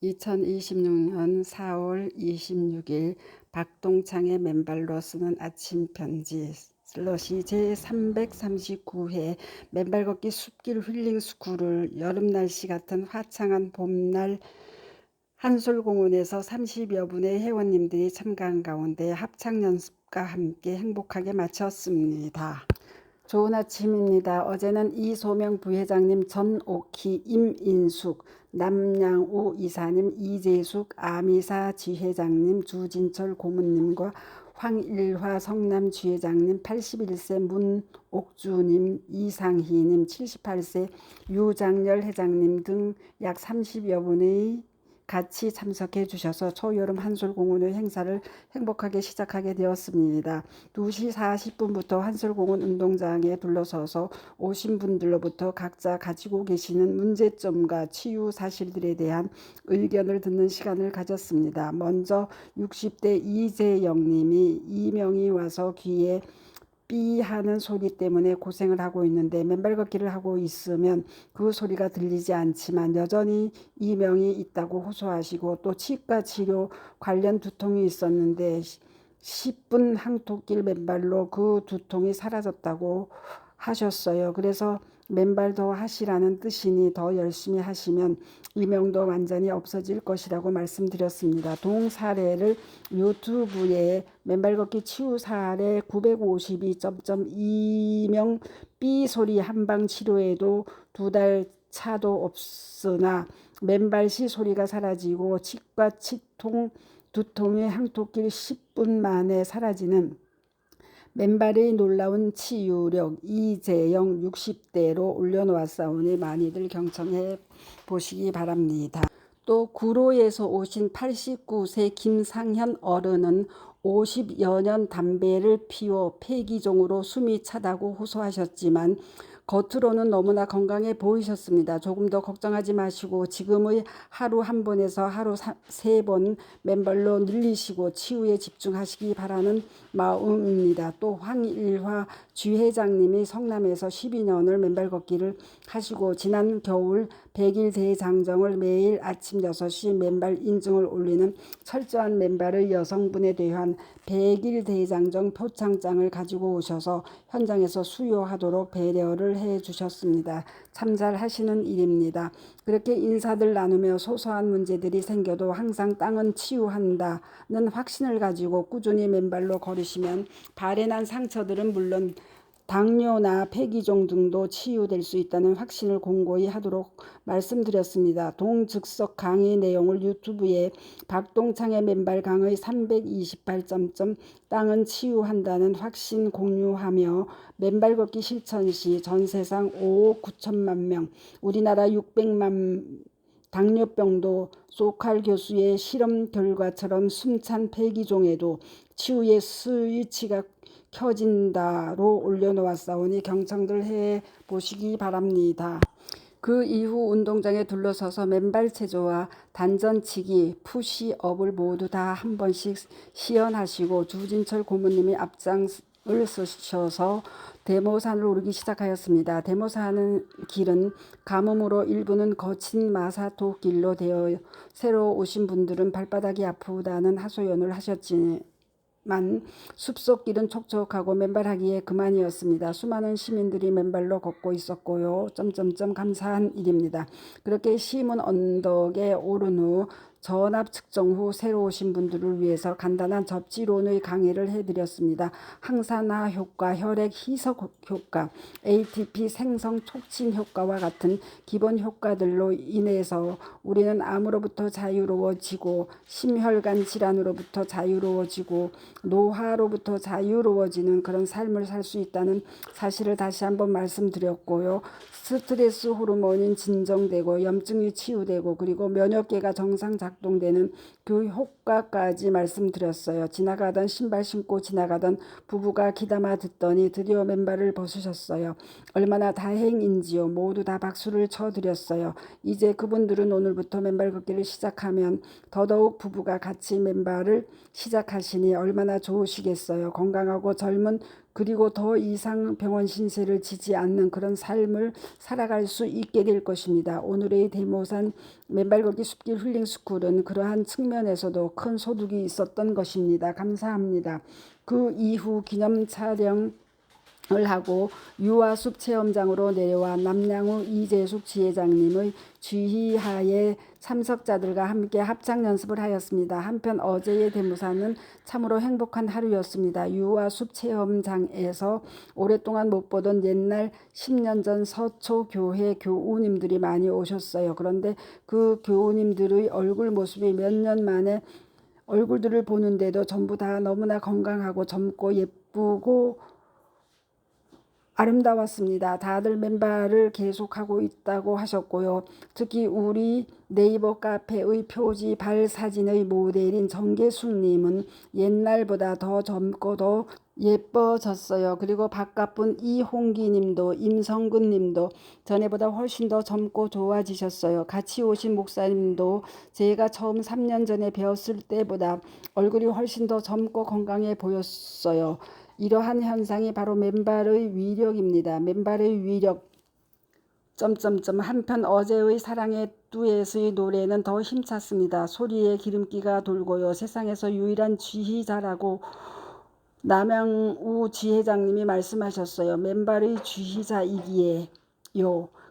2026년 4월 26일 박동창의 맨발로 쓰는 아침 편지 슬러시 제339회 맨발 걷기 숲길 힐링 스쿨을 여름 날씨 같은 화창한 봄날 한솔공원에서 30여 분의 회원님들이 참가한 가운데 합창 연습과 함께 행복하게 마쳤습니다. 좋은 아침입니다. 어제는 이소명 부회장님, 전옥희, 임인숙, 남양우 이사님, 이재숙, 아미사 지회장님, 주진철 고문님과 황일화 성남 지회장님, 81세 문옥주님, 이상희님, 78세 유장열 회장님 등 약 30여 분의 같이 참석해 주셔서 초여름 한솔공원의 행사를 행복하게 시작하게 되었습니다. 2시 40분부터 한솔공원 운동장에 둘러서서 오신 분들로부터 각자 가지고 계시는 문제점과 치유 사실들에 대한 의견을 듣는 시간을 가졌습니다. 먼저 60대 이재영님이 이명이 와서 귀에 삐 하는 소리 때문에 고생을 하고 있는데 맨발 걷기를 하고 있으면 그 소리가 들리지 않지만 여전히 이명이 있다고 호소하시고, 또 치과 치료 관련 두통이 있었는데 10분 항토길 맨발로 그 두통이 사라졌다고 하셨어요. 그래서 맨발 더 하시라는 뜻이니 더 열심히 하시면 이명도 완전히 없어질 것이라고 말씀드렸습니다. 동사례를 유튜브에 맨발 걷기 치유 사례 952점 이명 삐 소리 한방 치료에도 2달 차도 없으나 맨발 시 소리가 사라지고 치과 치통 두통의 항토길 10분 만에 사라지는 맨발의 놀라운 치유력, 이재영 60대로 올려놓았사오니 많이들 경청해 보시기 바랍니다. 또 구로에서 오신 89세 김상현 어른은 50여 년 담배를 피워 폐기종으로 숨이 차다고 호소하셨지만 겉으로는 너무나 건강해 보이셨습니다. 조금 더 걱정하지 마시고 지금의 하루 한 번에서 하루 3번 맨발로 늘리시고 치유에 집중하시기 바라는 마음입니다. 또 황일화 주회장님이 성남에서 12년을 맨발 걷기를 하시고 지난 겨울 100일 대장정을 매일 아침 6시 맨발 인증을 올리는 철저한 맨발의 여성분에 대한 100일 대장정 표창장을 가지고 오셔서 현장에서 수여하도록 배려를 해 주셨습니다. 참 잘 하시는 일입니다. 그렇게 인사들 나누며 소소한 문제들이 생겨도 항상 땅은 치유한다는 확신을 가지고 꾸준히 맨발로 걸으시면 발에 난 상처들은 물론 당뇨나 폐기종 등도 치유될 수 있다는 확신을 공고히 하도록 말씀드렸습니다. 동즉석 강의 내용을 유튜브에 박동창의 맨발 강의 328점 땅은 치유한다는 확신 공유하며 맨발 걷기 실천 시 전 세상 5억 9천만 명, 우리나라 600만 당뇨병도 소칼 교수의 실험 결과처럼 숨찬 폐기종에도 치유의 스위치가 켜진다로 올려놓았사오니 경청들 해 보시기 바랍니다. 그 이후 운동장에 둘러서서 맨발 체조와 단전치기, 푸시업을 모두 다 한 번씩 시연하시고 주진철 고모님이 앞장을 서셔서 대모산을 오르기 시작하였습니다. 대모산은 길은 가뭄으로 일부는 거친 마사토 길로 되어 새로 오신 분들은 발바닥이 아프다는 하소연을 하셨지만 숲속 길은 촉촉하고 맨발하기에 그만이었습니다. 수많은 시민들이 맨발로 걷고 있었고요. 감사한 일입니다. 그렇게 시문 언덕에 오른 후 전압 측정 후 새로 오신 분들을 위해서 간단한 접지론의 강의를 해드렸습니다. 항산화 효과, 혈액 희석 효과, ATP 생성 촉진 효과와 같은 기본 효과들로 인해서 우리는 암으로부터 자유로워지고 심혈관 질환으로부터 자유로워지고 노화로부터 자유로워지는 그런 삶을 살 수 있다는 사실을 다시 한번 말씀드렸고요. 스트레스 호르몬이 진정되고 염증이 치유되고 그리고 면역계가 정상 작동되는 그 효과까지 말씀드렸어요. 지나가던 신발 신고 지나가던 부부가 귀담아 듣더니 드디어 맨발을 벗으셨어요. 얼마나 다행인지요. 모두 다 박수를 쳐드렸어요. 이제 그분들은 오늘부터 맨발 걷기를 시작하면 더더욱 부부가 같이 맨발을 시작하시니 얼마나 좋으시겠어요. 건강하고 젊은 그리고 더 이상 병원 신세를 지지 않는 그런 삶을 살아갈 수 있게 될 것입니다. 오늘의 데모산 맨발 걷기 숲길 힐링 스쿨은 그러한 측면에서도 큰 소득이 있었던 것입니다. 감사합니다. 그 이후 기념 촬영 을 하고 유아숲 체험장으로 내려와 남양우 이재숙 지회장님의 지휘하에 참석자들과 함께 합창 연습을 하였습니다. 한편 어제의 데모사는 참으로 행복한 하루였습니다. 유아숲 체험장에서 오랫동안 못 보던 옛날 10년 전 서초교회 교우님들이 많이 오셨어요. 그런데 그 교우님들의 얼굴 모습이 몇 년 만에 얼굴들을 보는데도 전부 다 너무나 건강하고 젊고 예쁘고 아름다웠습니다. 다들 맨발을 계속하고 있다고 하셨고요. 특히 우리 네이버 카페의 표지 발 사진의 모델인 정계숙님은 옛날보다 더 젊고 더 예뻐졌어요. 그리고 바깥분 이홍기님도 임성근님도 전에보다 훨씬 더 젊고 좋아지셨어요. 같이 오신 목사님도 제가 처음 3년 전에 배웠을 때보다 얼굴이 훨씬 더 젊고 건강해 보였어요. 이러한 현상이 바로 맨발의 위력입니다. 맨발의 위력. 한편 어제의 사랑의 듀엣의 노래는 더 힘찼습니다. 소리에 기름기가 돌고요. 세상에서 유일한 지휘자라고 남양우 지회장님이 말씀하셨어요. 맨발의 지휘자이기에요.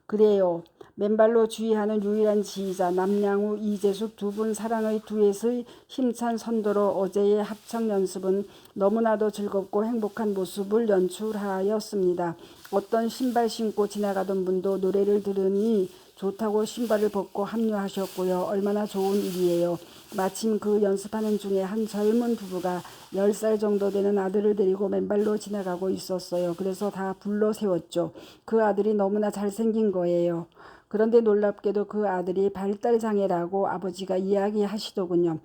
그래요. 맨발로 주의하는 유일한 지휘자 남양우 이재숙 두 분 사랑의 듀엣의 힘찬 선도로 어제의 합창 연습은 너무나도 즐겁고 행복한 모습을 연출하였습니다. 어떤 신발 신고 지나가던 분도 노래를 들으니 좋다고 신발을 벗고 합류하셨고요. 얼마나 좋은 일이에요. 마침 그 연습하는 중에 한 젊은 부부가 10살 정도 되는 아들을 데리고 맨발로 지나가고 있었어요. 그래서 다 불러 세웠죠. 그 아들이 너무나 잘생긴 거예요. 그런데 놀랍게도 그 아들이 발달장애라고 아버지가 이야기하시더군요.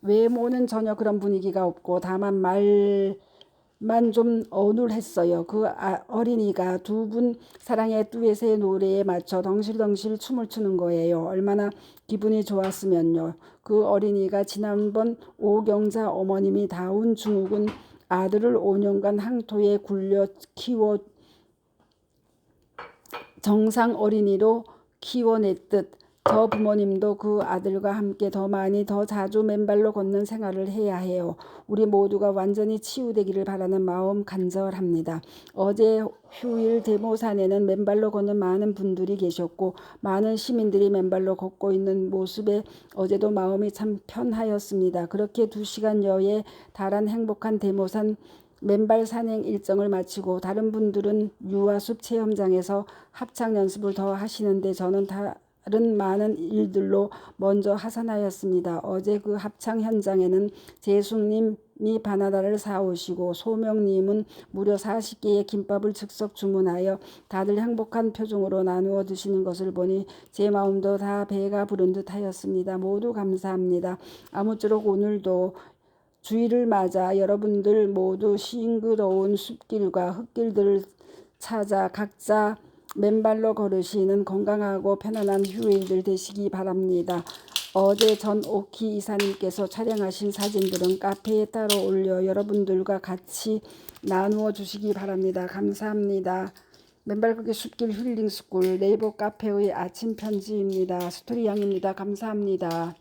외모는 전혀 그런 분위기가 없고 다만 말만 좀 어눌했어요. 그 어린이가 두 분 사랑의 듀엣의 노래에 맞춰 덩실덩실 춤을 추는 거예요. 얼마나 기분이 좋았으면요. 그 어린이가 지난번 오경자 어머님이 다운 증후군 아들을 5년간 항토에 굴려 키워 정상 어린이로 키워냈듯 저 부모님도 그 아들과 함께 더 많이 더 자주 맨발로 걷는 생활을 해야 해요. 우리 모두가 완전히 치유되기를 바라는 마음 간절합니다. 어제 휴일 데모산에는 맨발로 걷는 많은 분들이 계셨고 많은 시민들이 맨발로 걷고 있는 모습에 어제도 마음이 참 편하였습니다. 그렇게 2시간여에 달한 행복한 데모산 맨발 산행 일정을 마치고 다른 분들은 유아숲 체험장에서 합창 연습을 더 하시는데 저는 다른 많은 일들로 먼저 하산하였습니다. 어제 그 합창 현장에는 재숙님이 바나나를 사오시고 소명님은 무려 40개의 김밥을 즉석 주문하여 다들 행복한 표정으로 나누어 드시는 것을 보니 제 마음도 다 배가 부른 듯 하였습니다. 모두 감사합니다. 아무쪼록 오늘도 주일을 맞아 여러분들 모두 싱그러운 숲길과 흙길들을 찾아 각자 맨발로 걸으시는 건강하고 편안한 휴일들 되시기 바랍니다. 어제 전 오키 이사님께서 촬영하신 사진들은 카페에 따로 올려 여러분들과 같이 나누어 주시기 바랍니다. 감사합니다. 맨발 걷기 숲길 힐링 스쿨 네이버 카페의 아침 편지입니다. 스토리 양입니다. 감사합니다.